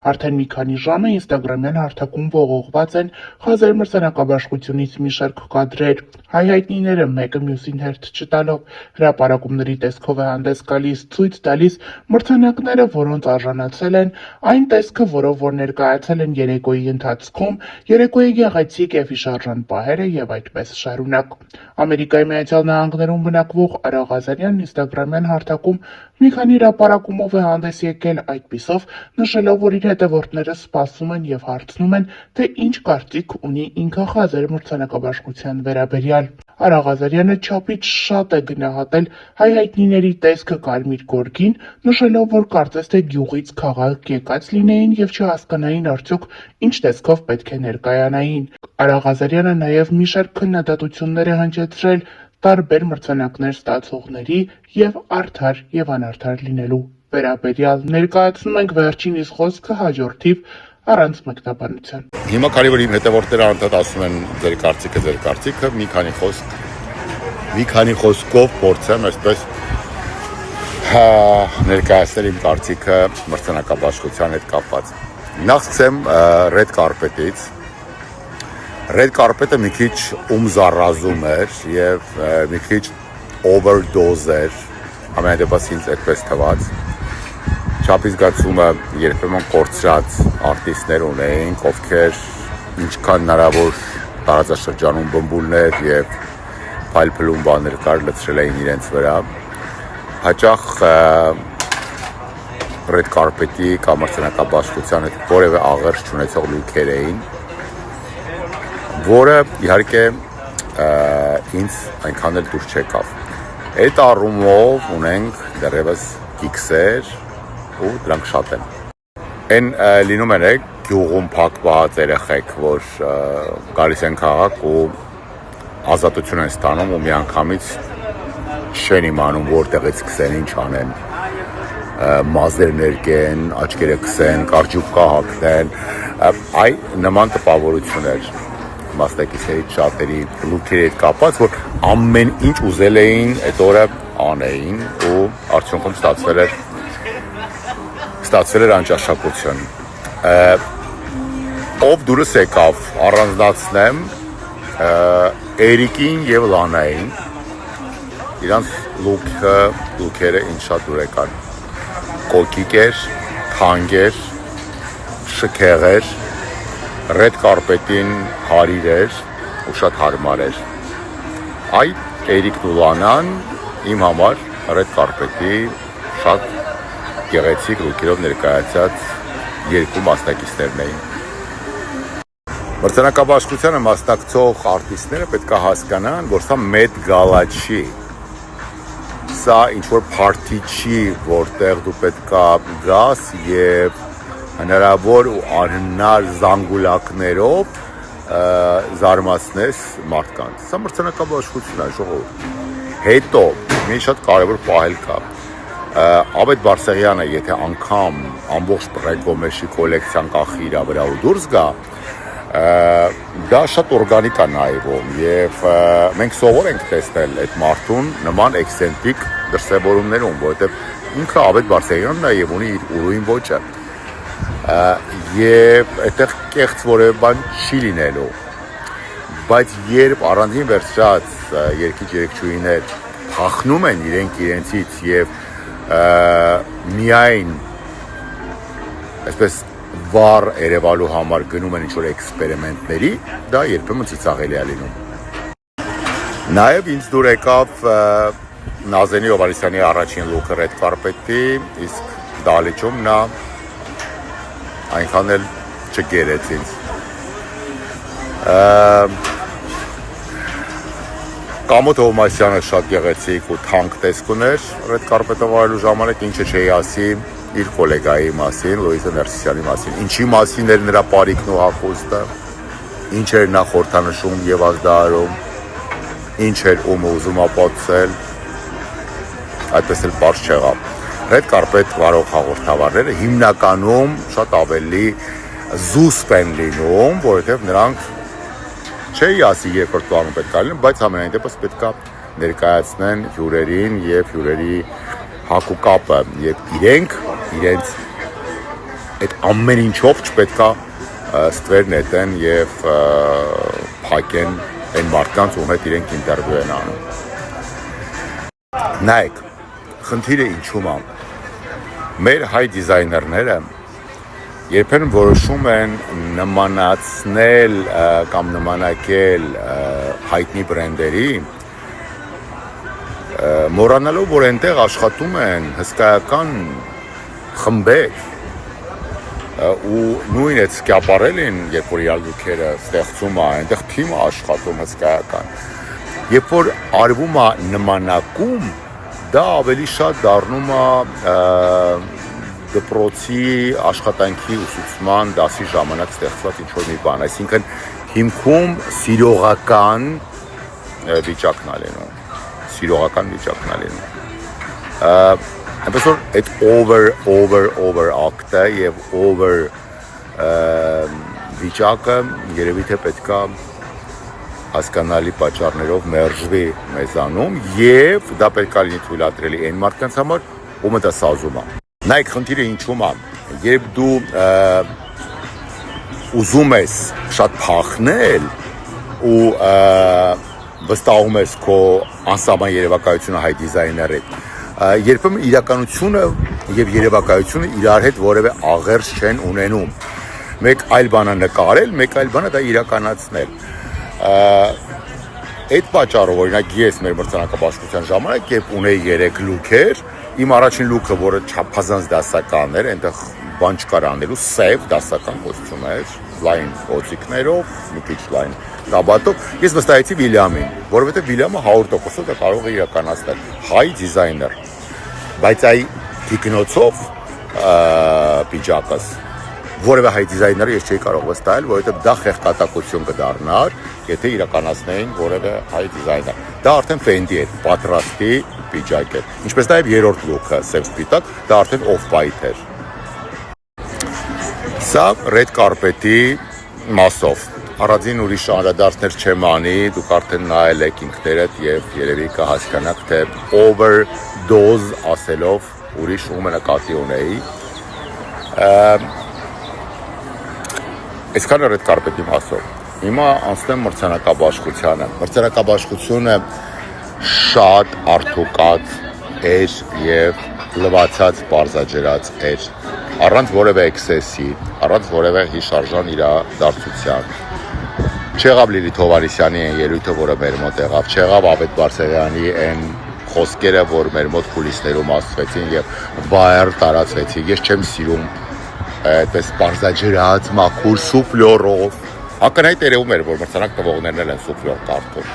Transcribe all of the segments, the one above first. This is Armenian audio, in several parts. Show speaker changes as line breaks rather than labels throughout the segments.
Արդեն մի քանի ժամ է ինստագրամյան հարթակում ողողված են Խազեր մրցանակաբաշխությունից մի շարք կադրեր։ Հայ հայտնիները մեկը մյուսին հերթ չտալով հրապարակումների տեսքով է հանդես գալիս, ցույց տալիս մրցանակները, որոնց արժանացել են, այն տեսքը, որով որ ներկայացել են երեկոյի ընթացքում, երեկոյի գեղեցիկ և հիշարժան պահերը և այդպես շարունակ։ Ամերիկայի Միացյալ Նահանգներում բնակվող Արա Ղազարյանն ինստագրամյան հարթակում մի քանի հրապարակումով է հանդես եկել, այդպիսով նշելով, որ իր հետևորդները սպասում են և հարցնում են, թե ինչ կարծիք ունի ինքը Խազեր մրցանակաբաշխության վերաբերյալ։ Արա Ղազարյանը չափից շատ է գնահատել հայ հայտնիների տեսքը կարմիր գորգին, նշելով, որ կարծես թե գյուղից քաղաք եկած լինեին և չհասկանային արդյոք ինչ տեսքով պետք է ներկայանային։ Արա Ղազարյանը նաև մի շարք քննադատություններ է հնչեցրել տարբեր մրցանակներ ստացողների և արդար և անարդար լինելու վերաբերյալ։ Ներկայացնում ենք վերջինիս խոսքը հաջորդիվ առանց մեկնաբանության։
Հիմա քանի որ իմ հետևորդները անդադ ասում են ձեր կարծիքը, մի քանի խոսքով փորձեմ այսպես ներկայացնել իմ կարծիքը մրցանակաբաշխության հետ կապված։ Նախ սկսեմ Red Carpet-ից։ Red Carpet-ը մի քիչ ումզառազում էր եւ մի քիչ overdose էր, ամենադեպս ինձ այդպես թվաց։ Չափից զգացումը երբեմն կորցրած արտիստներ ունեին, ովքեր ինչքան հնարավոր տարածաշրջանում բմբուլներ եւ փայլփլուն բաներ կար լցրել էին իրենց վրա։ Հաճախ Red Carpet-ի կամ մրցանակաբաշխության հետ որևէ աղերս չունեցող լուքեր էին, որը իհարկե ինձ այնքան էլ դուր չեկավ։ Այդ առումով ունենք դեռևս X-եր ու դրանք շատ են։ Այն լինում են գյուղում փակված երեխեք, որ գալիս են քաղաք ու ազատություն են ստանում ու միանգամից չեն իմանում որտեղից սկսեն, ինչ անեն, մազեր ներկեն, աչքերը քսեն, կարճուկա հագնեն, այ նման տպավորություն էր մասնակիցներից շատերի լուքերի հետ կապված, որ ամեն ինչ ուզել էին այդ օրը անեին ու արդյունքում ստացվել էր անճաշակություն։ Ով դուրս եկավ առանձնացնեմ Էրիկին և Լանային, իրանց լուքերը ինչ շատ դուր եկան, կոկիկ էր, թանկ էր, շքեղ էր, Red Carpet-ին հարիր էր ու շատ հարմար էր։ Այդ Էրիկն ու Լանան իմ համար Red Carpet-ի շատ գեղեցիկ լուքերով ներկայացած երկու մասնակիցներն էին։ Մրցանակաբաշխությանը մասնակցող արտիստները պետք է հասկանան, որ սա Met Gala չի։ Սա ինչ-որ party չի, որտեղ դու պետք է գաս և հնարավոր ու անհնար զանգուլակներով զարմացնես մարդկանց։ Սա մրցանակաբաշխություն է, ժողովուրդ։ Հետո մի շատ կարևոր պահել կա։ Ավետ Բարսեղյանը, եթե անգամ ամբողջ պրեգոմեշի կոլեկցիան կախի իր վրա ու դուրս գա, դա շատ օրգանիկ է նայվում և մենք սովոր ենք տեսնել այդ մարդուն նման էքսենտրիկ դրսևորումներում, որովհետև ինքը Ավետ Բարսեղյանն է և ունի իր ուրույն ոճը և այդտեղ կեղծ որևէ բան չի լինելու, բայց երբ առանձին վերցրած երգիչ-երգչուհիներ փախնում են իրենցից և միայն այսպես վառ երևալու համար գնում են ինչ-որ էքսպերիմենտների, դա երբեմն ծիծաղելի է լինում։ Նաև ինձ դուր եկավ Նազենի Հովհաննիսյանի առաջին լուքը Red Carpet-ի, իսկ դահլիճում նա այնքան էլ չգերեց ինձ։ Կամո Թովմասյանը շատ գեղեցիկ ու թանկ տեսք ուներ Red Carpet-ը վարելու ժամանակ, ինչը չի ասի իր կոլեգայի մասին, Լուիզա Ներսիսյանի մասին, ինչի մասին էր նրա պարիկն ու հագուստը, ինչ էր նա խորհրդանշում և ազդարարում, ինչ էր ումը ուզում ապացուցել, այդպես էլ պարզ չեղավ։ Red Carpet վարող հաղորդավարները հիմնականում շատ ավելի զուսպ են լինում, որովհետև նրանք չի ասի երկրորդ պլանում պետք է լինեն, բայց ամենայն դեպս պետք է ներկայացնեն հյուրերին և հյուրերի հագուկապը, և իրենք իրենց այդ ամեն ինչով չպետքա ստվեր նետեն եւ փակեն այն մարդկանց, ում հետ իրենք ինտերվյու են անում։ Նայեք, խնդիրը ինչու՞մ է։ Մեր հայ դիզայներները երբեմն որոշում են նմանացնել կամ նմանակել հայտնի բրենդերի, մոռանալով, որ այնտեղ աշխատում են հսկայական խմբեր ու նույն այդ սկյապարելին, երբ որ իրար լուքերը ստեղծում է, այնտեղ թիմը աշխատում հսկայական։ Երբ որ արվում է նմանակում, դա ավելի շատ դառնում է դպրոցի աշխատանքի ուսուցման դասի ժամանակ ստեղծված ինչ-որ մի բան, այսինքն հիմքում սիրողական վիճակն է լինում, սիրողական վիճակն է լինում։ Այնպես որ այդ over ակտը եւ over վիճակը երևի թե պետքա հասկանալի պատճառներով մերժվի մեզանում եւ դա պետքա լինի թույլատրելի այն մարդկանց համար, ում դա սազում է։ Նայեք, խնդիրը ինչու՞մ է։ Երբ դու ուզում ես շատ փախնել ու վստահում ես քո անսահման երևակայությունը հայ դիզայների, երբեմն իրականությունը եւ երևակայությունը իրար հետ որևէ աղերս չեն ունենում։ Մեկ այլ բան է նկարել, մեկ այլ բան է դա իրականացնել։ Այդ պատճառով օրինակ ես մեր մրցանակաբաշխության ժամանակ երբ ունեի 3 լուքեր, իմ առաջին լուքը, որը չափազանց դասական էր, այնտեղ բան չկար անելու, սև դասական կոստյում էր, լայն օծիկներով, մի քիչ լայն կաբատով, ես վստահեցի Վիլյամին, որովհետև Վիլյամը 100% դա կարող է իրականացնել, հայ դիզայներ, բայց այ թիկնոցով պիջակս որևէ հայ դիզայները ես չէի կարող վստահել, որովհետև դա խեղճատակություն կդառնար, եթե իրականացնեին որևէ հայ դիզայներ։ Դա արդեն Fendi էր, պատրաստի պիջակ էր։ Ինչպես նաև երրորդ լուքը, սև սպիտակ, դա արդեն off-white էր։ Սա red carpet-ի մասով։ Առանձին ուրիշ անդրադարձներ չեմ անի, դուք արդեն նայել եք ինքներդ եւ երևի կհասկանաք, թե overdose ասելով ուրիշ ում նկատի ունեի։ Այսքանը red carpet-ի մասով։ Հիմա անցնեմ մրցանակաբաշխությանը։ Մրցանակաբաշխությունը շատ արդուկած էր եւ լվացած բարձաջրած էր, առանց որևէ էքսեսի, առանց որևէ հիշարժան իրադարձության։ Չեղավ Լիլիթ Հովհաննիսյանի այն ելույթը, որը մեր մոտ եղավ, չեղավ Ավետ Բարսեղյանի այն խոսքերը, որ մեր մոտ կուլիսներում ասվեցին եւ վայր տարածվեցին։ Ես չեմ սիրում այդպես բարձաջրած, մաքուր սուֆլյորով։ Ակնհայտ երևում էր, որ մրցանակ տվողներն են սուֆլյոր կարդում։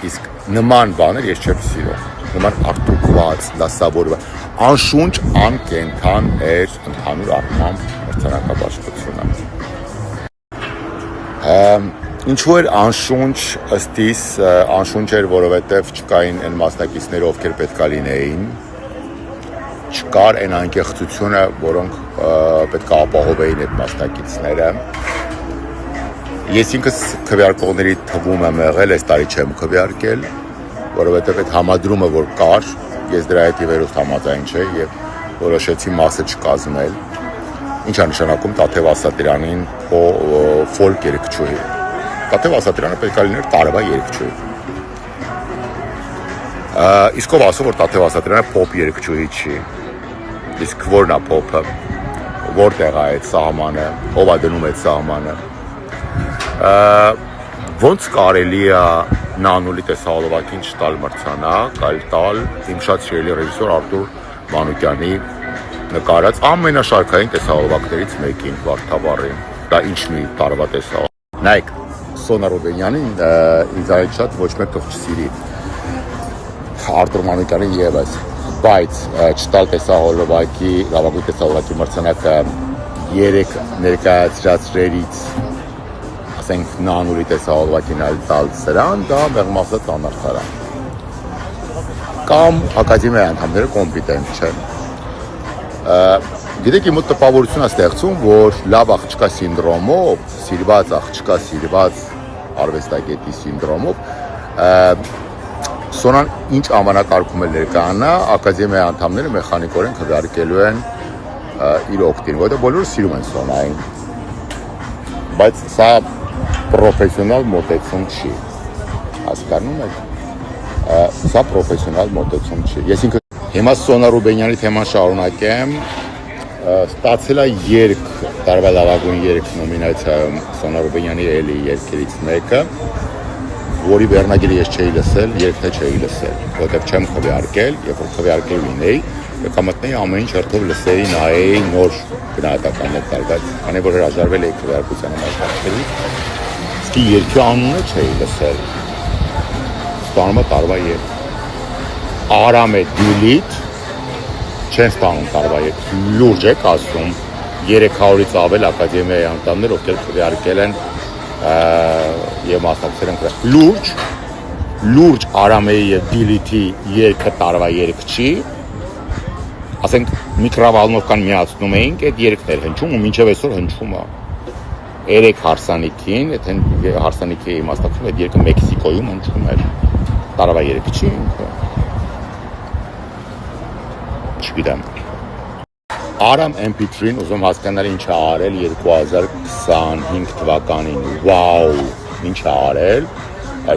Իսկ նման բաներ ես չեմ սիրում։ Նման արտուկված, դասավորված, անշունչ, անկենդան էր ընդհանուր առմամբ մրցանակաբաշխությունը։ Ինչու էր անշունչ, ըստ իս անշունչ էր, որովհետև չկային այն մասնակիցները, ովքեր պետքա լինեին, չկար այն անկեղծությունը, որոնք պետքա ապահովեին այդ մասնակիցները։ Ես ինքս քվեարկողների թվում եմ եղել, այս տարի չեմ քվեարկել, որովհետև այդ համադրումը, որ կար, ես դրա հետ վերուստ համաձայն չէի եւ որոշեցի մասը չկազմել։ Ինչ է նշանակում Տաթև Ասատրյանին ֆոլք երգչուհի։ Տաթև Ասատրյանը պետք է լիներ տարվա երգչուհի։ Իսկ ով ասում, որ Տաթև Ասատրյանը փոփ երգչուհի չի։ Իսկ որն է փոփը, որտեղ է այդ սահմանը, ով է դնում այդ սահմանը։ Ոնց կարելի է Նանուլի տեսահոլովակին չտալ մրցանակ, այլ տալ իմ շատ սիրելի ռեժիսոր Արտուր Մանուկյանի նկարած ամենաշարքային տեսահոլովակներից մեկին Վարդավառին։ Դա ինչ մի տարվա տեսահոլովակ։ Նայեք, Սոնա Ռուբենյանին ինձ շատ ոչ մեկ թող չսիրի։ Արտուր Մանուկյանին եւս, բայց չտալ տեսահոլովակի, լավագույն տեսահոլովակի մրցանակը 3 ներկայացրածներից ասենք Նանուլի տեսահոլովակին այլ տալ սրան, դա մեղմ ասած անարդար է։ Կամ ակադեմիայի անդամները կոմպետենտ չեն։ Գիտեք, իմ մոտ տպավորություն է ստեղծում, որ լավ աղջկա սինդրոմով, սիրված աղջկա սիրված արվեստագետի սինդրոմով Սոնան ինչ ամանակարգում է ներկայանա, ակադեմիայի անդամները մեխանիկորեն քվեարկելու են իր օգտին, որտեղ բոլորը սիրում են Սոնային։ Բայց սա պրոֆեսիոնալ մոտեցում չի։ Հասկանում եք։ Սա պրոֆեսիոնալ մոտեցում չի։ Ես ինքը հիմա Սոնա Ռուբենյանի թեման շարունակեմ։ Ստացել է երգ, տարվա լավագույն երգ նոմինացիայում Սոնա Ռուբենյանի էլի երգերից մեկը, որի վերնագիրը ես չէի լսել, երգը չէի լսել, որովհետև չեմ քվեարկել, երբ որ քվեարկել լինեի, կամտնեի ամեն ինչ հերթով լսեի, նայեի նոր գնահատականներ տալ, բայց քանի որ հրաժարվել էի քվեարկությանը մասնակցելուց, իսկ երգի անունը չէի լսել։ Ստանում է տարվա երգ։ Արամ է Դիլիթ, չեն ստանում տարվա երգ, լուրջ եք ասում, 300-ից ավել ակադեմիայի անդամներ, ովքեր քվեարկել են եւ մասնակցել են լուրջ Արամեի եւ Դիլիթի երգը տարվա երգ չի, ասենք միկրովալնովկան միացնում էինք, այդ երգներ հնչում ու մինչև այսօր հնչում է։ 3 հարսանիքին, այդ հարսանիքի մասնակցում այդ երգը Մեքսիկոյում հնչում էր, տարվա երգ չի ինքը։ Չգիտեմ։ Արամ MP3-ին ուզում հասկանալ ինչ է արել 2025 թվականին, վաու, ինչ է արել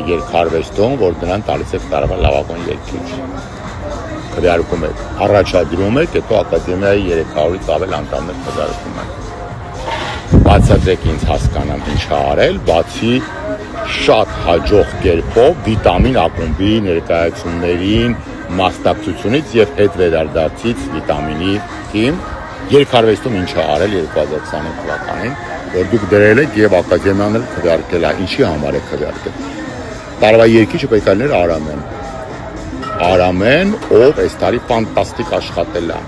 երկարվեստում, որ դրան տալիս եք տարվա լավագույն երգիչ։ Քվեարկում եք, առաջադրում եք, հետո ակադեմիայի 300-ից ավել անդամներ քվեարկում եք։ Բացատրեք ինձ հասկանամ ինչ է արել, բացի շատ հաջող կերպով վիտամին ակումբի ներկայացումներին մասնակցությունից եւ հետ վերադարձից վիտամինի թիմ երկարվեստում ինչ է արել 2025 թվականին, որ դուք դրել եք եւ ակադեմիան էլ քվեարկել է, ինչի համար է քվեարկել։ Տարվա երգիչը պետք է լիներ Արամեն։ Արամեն, ով այս տարի ֆանտաստիկ աշխատել է։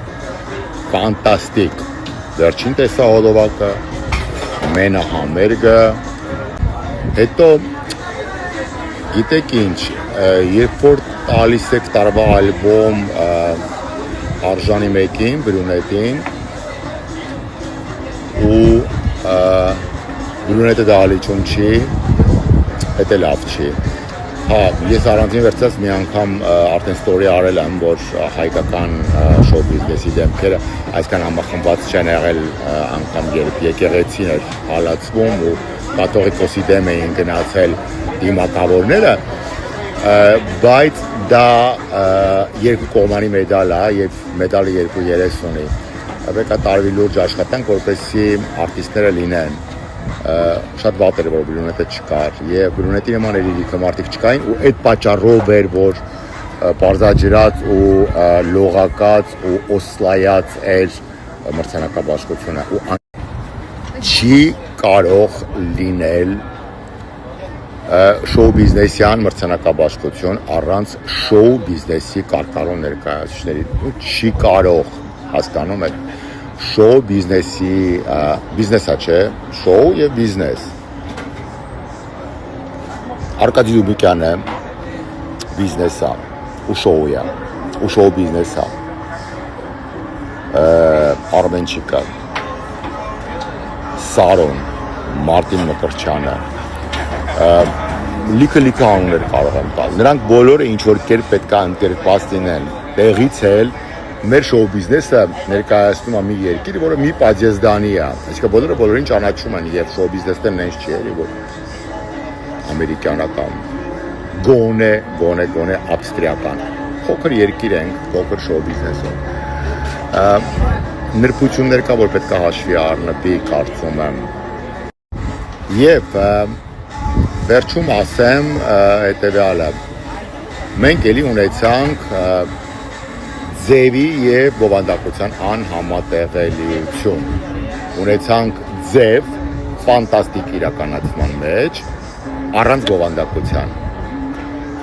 Ֆանտաստիկ։ Վերջին տեսահոլովակը, մենահամերգը, հետո գիտեք ինչ, երբ որ տալիս եք տարվա ալբոմ Արժանի մեկին, Բրունետին ու Բրունետը դահլիճում չի, հետ է լավ չի։ Հա, ես առանձին վերցած մի անգամ արդեն ստորի արել եմ, որ հայկական շոու բիզնեսի դեմքերը այսքան համախմբված չեն եղել անգամ երբ եկեղեցին էր հալածվում ու կաթողիկոսի դեմ էին գնացել դիմակավորները, բայց դա երկու կողմանի մեդալ է եւ մեդալը երկու երես ունի։ Պետք է տարվի լուրջ աշխատանք, որպեսզի արտիստները լինեն։ Շատ վատ էր, որ Բրունետը չկար եւ Բրունետի նման էլիկը մարդիկ չկային ու այդ պատճառով էր, որ բարձաջրած ու լողակած ու օսլայած էր մրցանակաբաշխությունը ու չի կարող լինել շոու բիզնեսյան մրցանակաբաշխություն առանց շոու բիզնեսի կարկառուն ներկայացուցիչների չի կարող, հասկանում եք, շոու բիզնեսի բիզնեսա չէ, շոու եւ բիզնես։ Արկադի Դուբիկյանը բիզնեսա ու շոույա, ու շոու բիզնեսա։ Արմենչիկը, Սարոն, Մարտին Մկրտչյանը, լիքը անուններ կարող եմ տալ։ Նրանք բոլորը ինչ-որ կերպ պետք է ընկերված լինեն։ Տեղից էլ մեր շոու բիզնեսը ներկայացնում է մի երկիր, որը մի պատժեզդանի է։ Այսինքն բոլորը բոլորին ճանաչում են եւ շոու բիզնեսն այնց չի էլի, որ ամերիկյանական, գոնե ավստրիական։ Փոքր երկիր ենք, փոքր շոու բիզնեսով։ Նրբություններ կա, որ պետք է հաշվի առնվի, կարծում եմ։ Եվ վերջում ասեմ հետևյալը։ Մենք էլի ունեցանք ձևի եւ բովանդակության անհամատեղելիություն։ Ունեցանք ձև ֆանտաստիկ իրականացման մեջ առանց բովանդակության։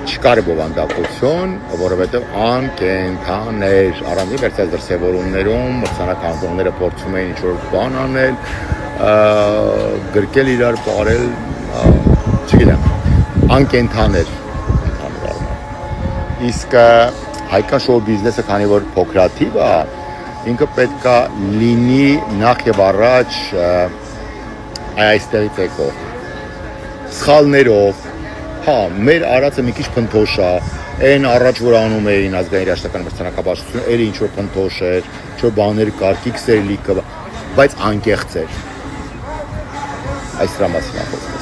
Չկար բովանդակություն, որովհետեւ անկենթան էր։ Առանձին վերցած դրսևորումներում մրցանակահանդողները փորձում էին ինչ-որ բան անել, գրկել իրար բարել, չգիտեմ, անկենթան էր ընդհանուր առմամբ։ Իսկ հայկական շոու բիզնեսը, քանի որ փոքրաթիվ է, ինքը պետք է լինի նախ եւ առաջ այստեղից եկող սխալներով, հա, մեր արածը մի քիչ փնթոշ է, Այն առաջ որ անում էին ազգային երաժշտական մրցանակաբաշխությունը, էլի ինչ որ փնթոշ էր, ինչ որ բաներ կար, կիքսեր լիքը, բայց անկեղծ էր։ Այս դրա մասին է խոսքը։